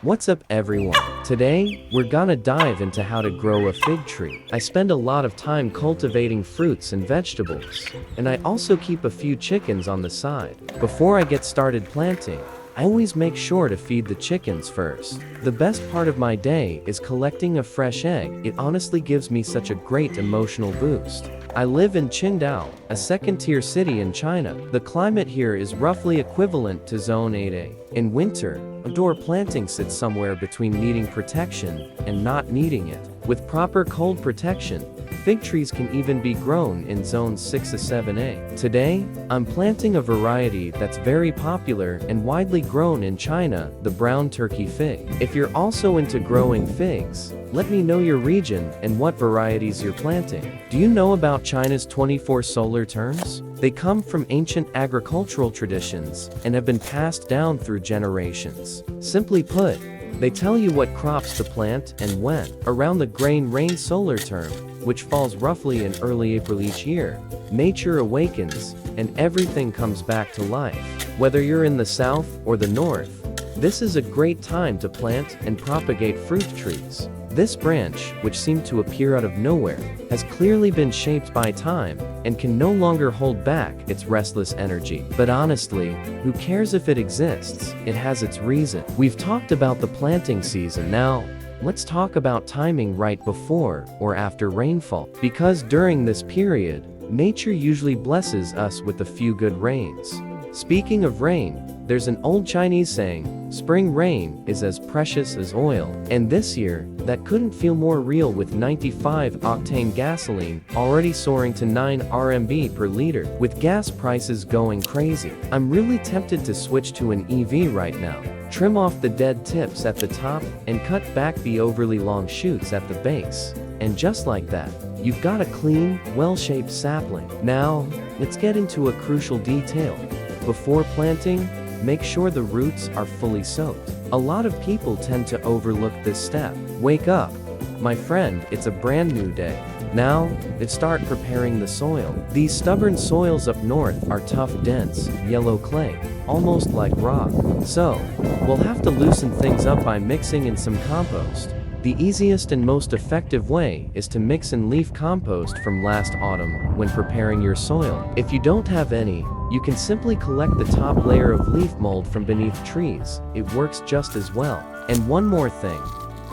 What's up everyone? Today, we're gonna dive into how to grow a fig tree. I spend a lot of time cultivating fruits and vegetables, and I also keep a few chickens on the side. Before I get started planting, I always make sure to feed the chickens first. The best part of my day is collecting a fresh egg. It honestly gives me such a great emotional boost. I live in Qingdao, a second-tier city in China. The climate here is roughly equivalent to Zone 8A. In winter, outdoor planting sits somewhere between needing protection and not needing it. With proper cold protection, fig trees can even be grown in zones 6 to 7A. Today, I'm planting a variety that's very popular and widely grown in China, the brown turkey fig. If you're also into growing figs, let me know your region and what varieties you're planting. Do you know about China's 24 solar terms? They come from ancient agricultural traditions and have been passed down through generations. Simply put, they tell you what crops to plant and when. Around the grain rain solar term, which falls roughly in early April each year, nature awakens and everything comes back to life. Whether you're in the south or the north, this is a great time to plant and propagate fruit trees. This branch, which seemed to appear out of nowhere, has clearly been shaped by time and can no longer hold back its restless energy. But honestly, who cares if it exists? It has its reason. We've talked about the planting season. Now, let's talk about timing right before or after rainfall. Because during this period, nature usually blesses us with a few good rains. Speaking of rain, there's an old Chinese saying, spring rain is as precious as oil. And this year, that couldn't feel more real with 95-octane gasoline already soaring to 9 RMB per liter. With gas prices going crazy, I'm really tempted to switch to an EV right now. Trim off the dead tips at the top and cut back the overly long shoots at the base. And just like that, you've got a clean, well-shaped sapling. Now, let's get into a crucial detail. Before planting, make sure the roots are fully soaked. A lot of people tend to overlook this step. Wake up, my friend, it's a brand new day. Now, let's start preparing the soil. These stubborn soils up north are tough, dense, yellow clay, almost like rock. So, we'll have to loosen things up by mixing in some compost. The easiest and most effective way is to mix in leaf compost from last autumn when preparing your soil. If you don't have any, you can simply collect the top layer of leaf mold from beneath trees. It works just as well. And one more thing.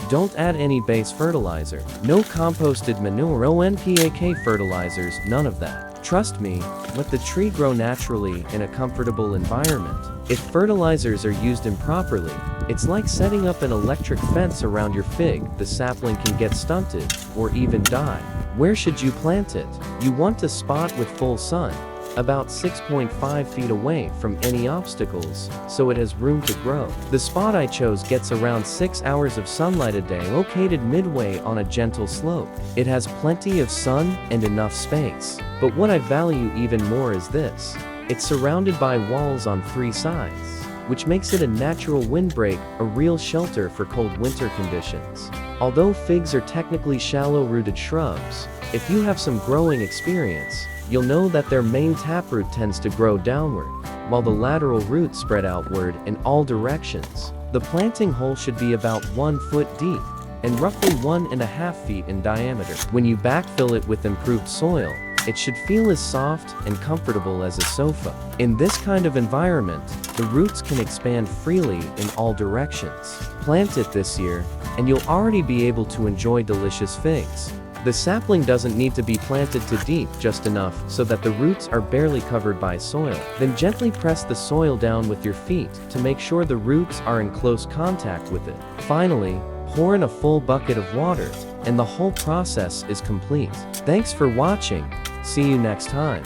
Don't add any base fertilizer. No composted manure, no NPK fertilizers, none of that. Trust me, let the tree grow naturally in a comfortable environment. If fertilizers are used improperly, it's like setting up an electric fence around your fig. The sapling can get stunted or even die. Where should you plant it? You want a spot with full sun, about 6.5 feet away from any obstacles, so it has room to grow. The spot I chose gets around 6 hours of sunlight a day, located midway on a gentle slope. It has plenty of sun and enough space. But what I value even more is this. It's surrounded by walls on 3 sides, which makes it a natural windbreak, a real shelter for cold winter conditions. Although figs are technically shallow-rooted shrubs, if you have some growing experience, you'll know that their main taproot tends to grow downward, while the lateral roots spread outward in all directions. The planting hole should be about 1 foot deep and roughly 1.5 feet in diameter. When you backfill it with improved soil, it should feel as soft and comfortable as a sofa. In this kind of environment, the roots can expand freely in all directions. Plant it this year, and you'll already be able to enjoy delicious figs. The sapling doesn't need to be planted too deep, just enough so that the roots are barely covered by soil. Then gently press the soil down with your feet to make sure the roots are in close contact with it. Finally, pour in a full bucket of water, and the whole process is complete. Thanks for watching. See you next time.